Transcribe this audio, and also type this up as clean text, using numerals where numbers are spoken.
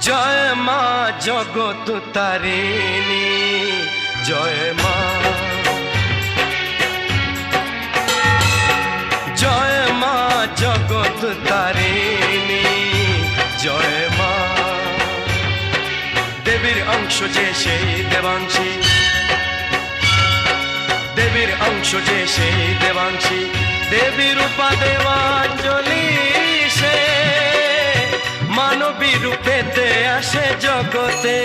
জয় মা জগত তারিণী, জয় মা, জয় মা জগত তারিণী, জয় মা। দেবীর অংশ যে সেই দেবাংশী, দেবীর অংশ যে সেই দেবাংশী, দেবী রূপা দেবাঞ্জলি সে মানবী রূপেতে আসে জগতে।